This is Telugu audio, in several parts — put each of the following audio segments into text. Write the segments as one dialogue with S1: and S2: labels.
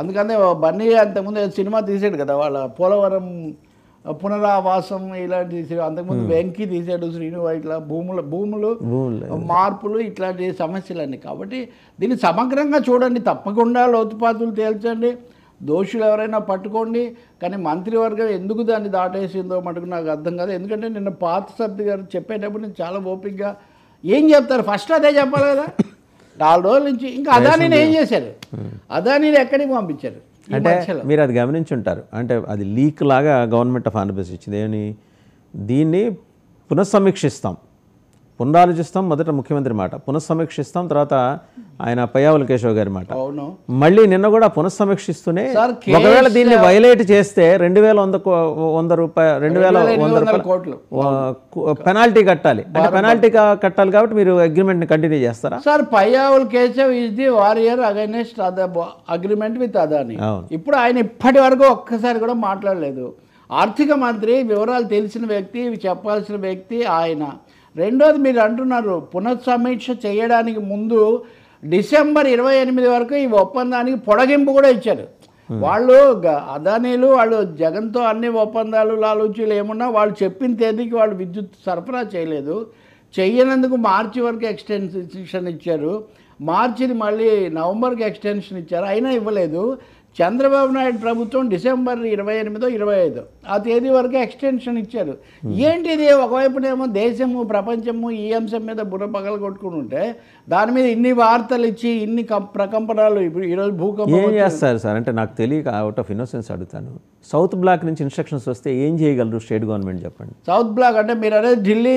S1: అందుకనే బన్నీ అంతకుముందు సినిమా తీసాడు కదా, వాళ్ళ పోలవరం పునరావాసం ఇలాంటి అంతకుముందు వెంకీ తీసాడు, శ్రీను ఇట్లా భూములు మార్పులు ఇట్లాంటి సమస్యలన్నీ. కాబట్టి దీన్ని సమగ్రంగా చూడండి, తప్పకుండా లోతుపాతులు తేల్చండి, దోషులు ఎవరైనా పట్టుకోండి. కానీ మంత్రివర్గం ఎందుకు దాన్ని దాటేసిందో మటుకు నాకు అర్థం కాదు. ఎందుకంటే నిన్న పార్థసారథి గారు చెప్పేటప్పుడు నేను చాలా ఓపికగా ఏం చెప్తారు, ఫస్ట్ అదే చెప్పాలి కదా. 4 రోజుల నుంచి ఇంకా అదానీని ఏం చేశారు, అదానీని ఎక్కడికి పంపించారు?
S2: అంటే మీరు అది గమనించి ఉంటారు. అంటే అది లీక్ లాగా గవర్నమెంట్ ఆఫ్ ఆంధ్రప్రదేశ్ ఇచ్చింది ఏమని, దీన్ని పునఃసమీక్షిస్తాం, పునరాలోచిస్తాం. మొదట ముఖ్యమంత్రి మాట పునఃసమీక్షిస్తాం, తర్వాత ఆయన పయ్యావుల కేశవ్ గారి మాట. మళ్ళీ నిన్న కూడా పునఃసమీక్షిస్తూనే ఒకవేళ దీన్ని వైలేట్ చేస్తే 2,100 రూపాయలు పెనాల్టీ కట్టాలి. అంటే పెనాల్టీ కట్టాలి కాబట్టి మీరు అగ్రిమెంట్ని కంటిన్యూ చేస్తారా?
S1: Sir Payyavula Keshav is the warrior against agreement with Adani. ఇప్పుడు ఆయన ఇప్పటి వరకు ఒక్కసారి కూడా మాట్లాడలేదు. ఆర్థిక మంత్రి, వివరాలు తెలిసిన వ్యక్తి, చెప్పాల్సిన వ్యక్తి ఆయన. రెండోది మీరు అంటున్నారు పునఃసమీక్ష చేయడానికి ముందు డిసెంబర్ 28 వరకు ఈ ఒప్పందానికి పొడిగింపు కూడా ఇచ్చారు. వాళ్ళు అదానీలు వాళ్ళు జగన్తో అన్ని ఒప్పందాలు లాలూచీలు ఏమున్నా వాళ్ళు చెప్పిన తేదీకి వాళ్ళు విద్యుత్ సరఫరా చేయలేదు. చెయ్యనందుకు మార్చి వరకు ఎక్స్టెన్షన్ ఇచ్చారు, మార్చిని మళ్ళీ నవంబర్కి ఎక్స్టెన్షన్ ఇచ్చారు, అయినా ఇవ్వలేదు. చంద్రబాబు నాయుడు ప్రభుత్వం డిసెంబర్ 28, 25 ఆ తేదీ వరకు ఎక్స్టెన్షన్ ఇచ్చారు. ఏంటిది, ఒకవైపునేమో దేశము ప్రపంచము ఈ అంశం మీద బుర్ర పగల కొట్టుకుని ఉంటే దాని మీద ఇన్ని వార్తలు ఇచ్చి ఇన్ని ప్రకంపనలు. ఇప్పుడు ఈరోజు భూకంపం
S2: ఏం చేస్తారు సార్? అంటే నాకు తెలియక అవుట్ ఆఫ్ ఇన్నోసెన్స్ అడుగుతాను, సౌత్ బ్లాక్ నుంచి ఇన్స్ట్రక్షన్స్ వస్తే ఏం చేయగలరు స్టేట్ గవర్నమెంట్ చెప్పండి?
S1: సౌత్ బ్లాక్ అంటే మీరు అనేది ఢిల్లీ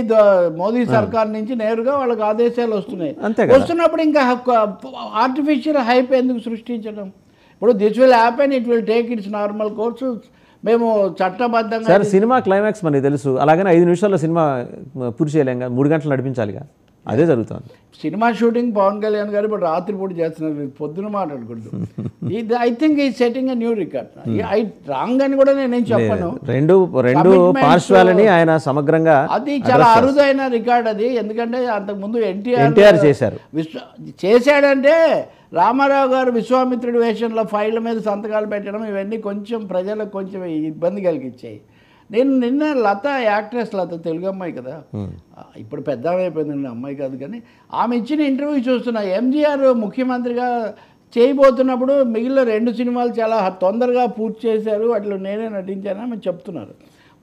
S1: మోదీ సర్కార్ నుంచి నేరుగా వాళ్ళకి ఆదేశాలు వస్తున్నాయి. వస్తున్నప్పుడు ఇంకా ఆర్టిఫిషియల్ హైప్ ఎందుకు సృష్టించడం? ఇప్పుడు this will happen, it will take its normal course. మేము చట్టబద్ధంగా
S2: సార్ సినిమా క్లైమాక్స్ మనకి తెలుసు, అలాగనే 5 నిమిషాల్లో సినిమా పూర్తి చేయలేం, 3 గంటలు నడిపించాలిగా, అదే జరుగుతుంది.
S1: సినిమా షూటింగ్ పవన్ కళ్యాణ్ గారు ఇప్పుడు రాత్రిపూట చేస్తున్నారు, పొద్దున మాట్లాడకూడదు. ఇది ఐ థింక్ ఈ setting a new record. I wrong అని కూడా నేనేం చెప్పను.
S2: రెండు పార్శ్వాలని ఆయన సమగ్రంగా,
S1: అది చాలా అరుదైన రికార్డ్ అది. ఎందుకంటే అంతకుముందు
S2: ఎన్టీఆర్
S1: చేశాడంటే రామారావు గారు విశ్వామిత్రుడి వేషంలో ఫైళ్ళ మీద సంతకాలు పెట్టడం ఇవన్నీ కొంచెం ప్రజలకు కొంచెం ఇబ్బంది కలిగించాయి. నేను నిన్న యాక్ట్రెస్ లత, తెలుగు అమ్మాయి కదా, ఇప్పుడు పెద్ద అయిపోయిందండి, అమ్మాయి కాదు కానీ, ఆమె ఇచ్చిన ఇంటర్వ్యూ చూస్తున్నా. ఎంజీఆర్ ముఖ్యమంత్రిగా చేయబోతున్నప్పుడు మిగిలిన 2 సినిమాలు చాలా తొందరగా పూర్తి చేశారు, వాటిలో నేనే నటించానని ఆమె చెప్తున్నారు.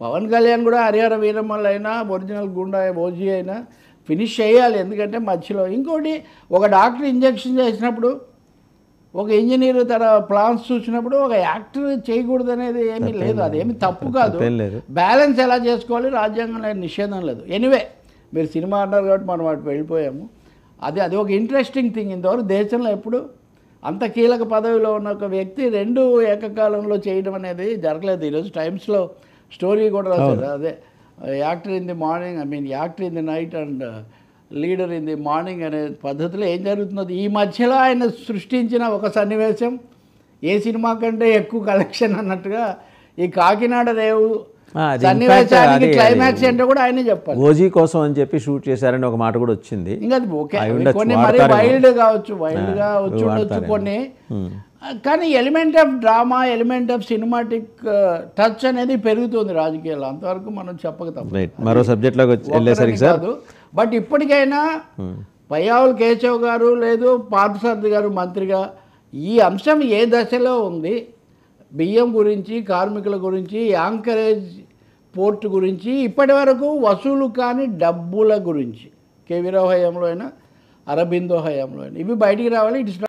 S1: పవన్ కళ్యాణ్ కూడా హరిహర వీరమ్మల్ అయినా ఒరిజినల్ గుండా ఓజీ అయినా ఫినిష్ చేయాలి. ఎందుకంటే మధ్యలో ఇంకోటి, ఒక డాక్టర్ ఇంజెక్షన్ చేసినప్పుడు, ఒక ఇంజనీర్ తన ప్లాన్స్ చూసినప్పుడు ఒక యాక్టర్ చేయకూడదు అనేది ఏమీ లేదు, అదేమి తప్పు కాదు. బ్యాలెన్స్ ఎలా చేసుకోవాలి, రాజ్యాంగంలో నిషేధం లేదు. ఎనీవే మీరు సినిమా అన్నారు కాబట్టి మనం వాటి వెళ్ళిపోయాము. అది ఒక ఇంట్రెస్టింగ్ థింగ్. ఇంతవరకు దేశంలో ఎప్పుడు అంత కీలక పదవిలో ఉన్న ఒక వ్యక్తి 2 ఏకకాలంలో చేయడం అనేది జరగలేదు. ఈరోజు టైమ్స్లో స్టోరీ కూడా రాశారు, అదే actor in the morning, actor in the night and leader in the morning అనే పద్ధతిలో ఏం జరుగుతున్నది. ఈ మధ్యలో ఆయన సృష్టించిన ఒక సన్నివేశం ఏ సినిమా కంటే ఎక్కువ కలెక్షన్ అన్నట్టుగా ఈ కాకినాడ రేవు సన్నివేశానికి క్లైమాక్స్ ఏంటో కూడా ఆయనే చెప్పాలి.
S2: ఓజీ కోసం అని చెప్పి షూట్ చేశారని ఒక మాట కూడా వచ్చింది.
S1: ఇంకా అది ఓకే, కొన్ని మరి వైల్డ్గా వచ్చి ఉండొచ్చు కొన్ని, కానీ element of drama, element of cinematic touch అనేది పెరుగుతుంది రాజకీయాల్లో. అంతవరకు మనం చెప్పక తప్పదు.
S2: మరో సబ్జెక్ట్లోకి వెళ్ళేసరికి సార్,
S1: బట్ ఇప్పటికైనా పయ్యావుల కేశవ్ గారు లేదు పార్థసారథి గారు మంత్రిగా ఈ అంశం ఏ దశలో ఉంది, బియ్యం గురించి, కార్మికుల గురించి, యాంకరేజ్ పోర్టు గురించి, ఇప్పటి వరకు వసూలు కాని డబ్బుల గురించి, కేవీరావు హయాంలో అయినా అరబిందో హయాంలో అయినా ఇవి బయటికి రావాలి. ఇట్స్